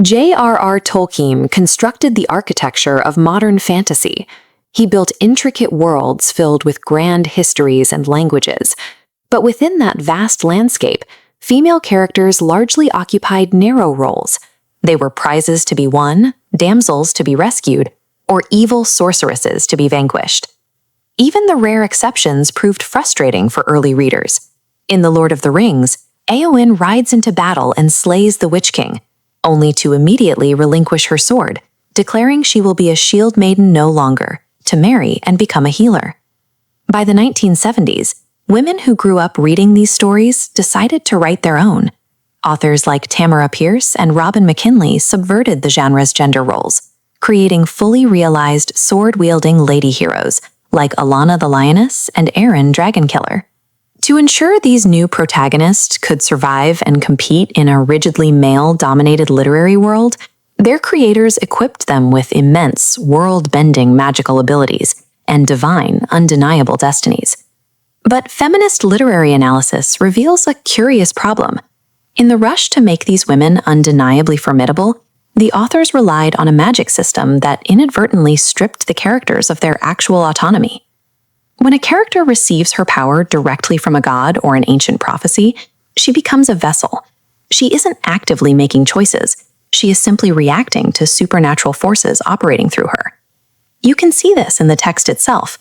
J.R.R. Tolkien constructed the architecture of modern fantasy. He built intricate worlds filled with grand histories and languages. But within that vast landscape, female characters largely occupied narrow roles. They were prizes to be won, damsels to be rescued, or evil sorceresses to be vanquished. Even the rare exceptions proved frustrating for early readers. In The Lord of the Rings, Éowyn rides into battle and slays the Witch King, only to immediately relinquish her sword, declaring she will be a shield maiden no longer, to marry and become a healer. By the 1970s, women who grew up reading these stories decided to write their own. Authors like Tamara Pierce and Robin McKinley subverted the genre's gender roles, creating fully realized sword-wielding lady heroes like Alanna the Lioness and Aaron Dragonkiller. To ensure these new protagonists could survive and compete in a rigidly male-dominated literary world, their creators equipped them with immense, world-bending magical abilities and divine, undeniable destinies. But feminist literary analysis reveals a curious problem. In the rush to make these women undeniably formidable, the authors relied on a magic system that inadvertently stripped the characters of their actual autonomy. When a character receives her power directly from a god or an ancient prophecy, she becomes a vessel. She isn't actively making choices. She is simply reacting to supernatural forces operating through her. You can see this in the text itself.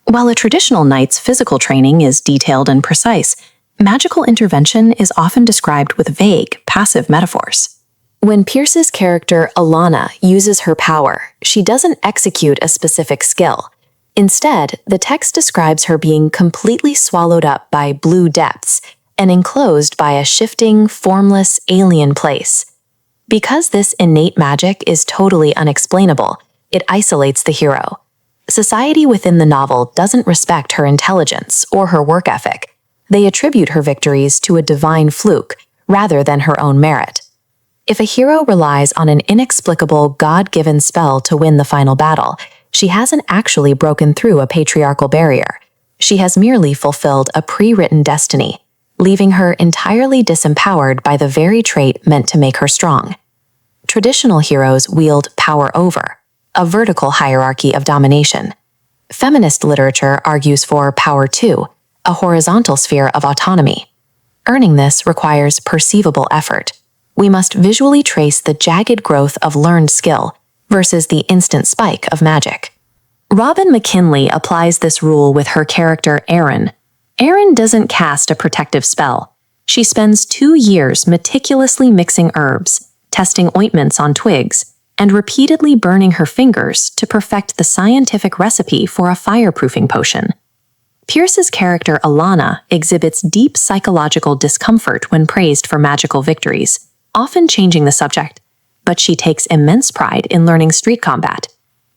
While a traditional knight's physical training is detailed and precise, magical intervention is often described with vague, passive metaphors. When Pierce's character Alanna uses her power, she doesn't execute a specific skill. Instead, the text describes her being completely swallowed up by blue depths and enclosed by a shifting, formless, alien place. Because this innate magic is totally unexplainable, it isolates the hero. Society within the novel doesn't respect her intelligence or her work ethic. They attribute her victories to a divine fluke rather than her own merit. If a hero relies on an inexplicable, God-given spell to win the final battle, she hasn't actually broken through a patriarchal barrier. She has merely fulfilled a pre-written destiny, leaving her entirely disempowered by the very trait meant to make her strong. Traditional heroes wield power over, a vertical hierarchy of domination. Feminist literature argues for power to, a horizontal sphere of autonomy. Earning this requires perceivable effort. We must visually trace the jagged growth of learned skill versus the instant spike of magic. Robin McKinley applies this rule with her character Erin. Erin doesn't cast a protective spell. She spends 2 years meticulously mixing herbs, testing ointments on twigs, and repeatedly burning her fingers to perfect the scientific recipe for a fireproofing potion. Pierce's character Alanna exhibits deep psychological discomfort when praised for magical victories, often changing the subject, but she takes immense pride in learning street combat.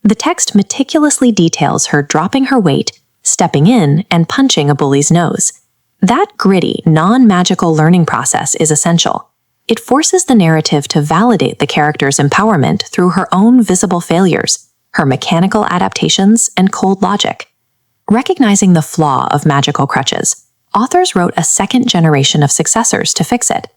The text meticulously details her dropping her weight, stepping in, and punching a bully's nose. That gritty, non-magical learning process is essential. It forces the narrative to validate the character's empowerment through her own visible failures, her mechanical adaptations, and cold logic. Recognizing the flaw of magical crutches, authors wrote a second generation of successors to fix it.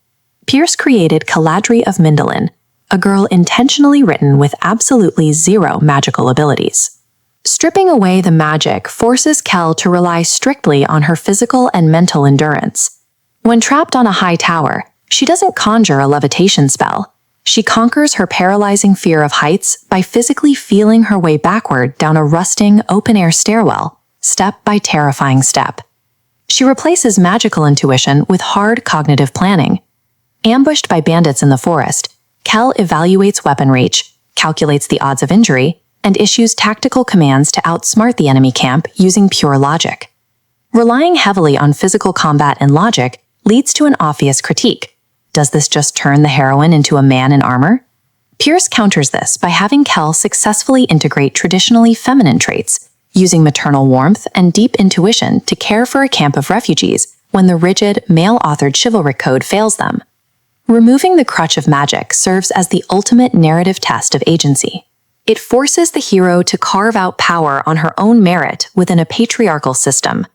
Pierce created Caladri of Mindolin, a girl intentionally written with absolutely zero magical abilities. Stripping away the magic forces Kell to rely strictly on her physical and mental endurance. When trapped on a high tower, she doesn't conjure a levitation spell. She conquers her paralyzing fear of heights by physically feeling her way backward down a rusting, open-air stairwell, step by terrifying step. She replaces magical intuition with hard cognitive planning. Ambushed by bandits in the forest, Kell evaluates weapon reach, calculates the odds of injury, and issues tactical commands to outsmart the enemy camp using pure logic. Relying heavily on physical combat and logic leads to an obvious critique. Does this just turn the heroine into a man in armor? Pierce counters this by having Kell successfully integrate traditionally feminine traits, using maternal warmth and deep intuition to care for a camp of refugees when the rigid, male-authored chivalric code fails them. Removing the crutch of magic serves as the ultimate narrative test of agency. It forces the hero to carve out power on her own merit within a patriarchal system.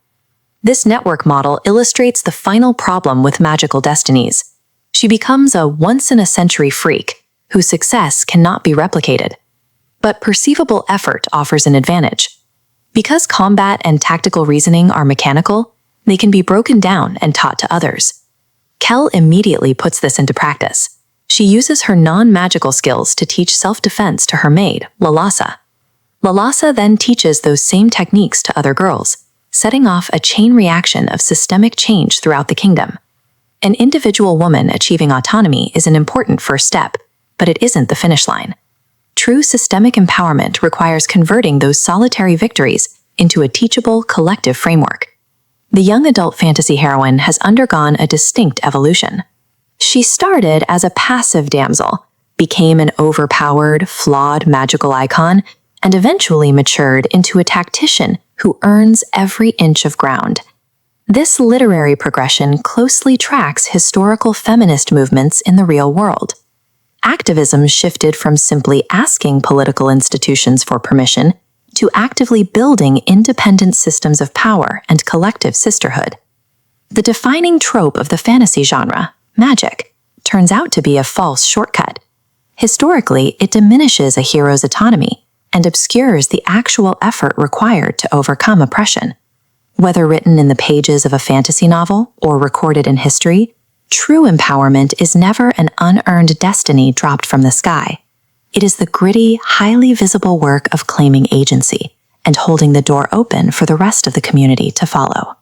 This network model illustrates the final problem with magical destinies. She becomes a once-in-a-century freak, whose success cannot be replicated. But perceivable effort offers an advantage. Because combat and tactical reasoning are mechanical, they can be broken down and taught to others. Kel immediately puts this into practice. She uses her non-magical skills to teach self-defense to her maid, Lalasa. Lalasa then teaches those same techniques to other girls, setting off a chain reaction of systemic change throughout the kingdom. An individual woman achieving autonomy is an important first step, but it isn't the finish line. True systemic empowerment requires converting those solitary victories into a teachable, collective framework. The young adult fantasy heroine has undergone a distinct evolution. She started as a passive damsel, became an overpowered, flawed magical icon, and eventually matured into a tactician who earns every inch of ground. This literary progression closely tracks historical feminist movements in the real world. Activism shifted from simply asking political institutions for permission to actively building independent systems of power and collective sisterhood. The defining trope of the fantasy genre, magic, turns out to be a false shortcut. Historically, it diminishes a hero's autonomy and obscures the actual effort required to overcome oppression. Whether written in the pages of a fantasy novel or recorded in history, true empowerment is never an unearned destiny dropped from the sky. It is the gritty, highly visible work of claiming agency and holding the door open for the rest of the community to follow.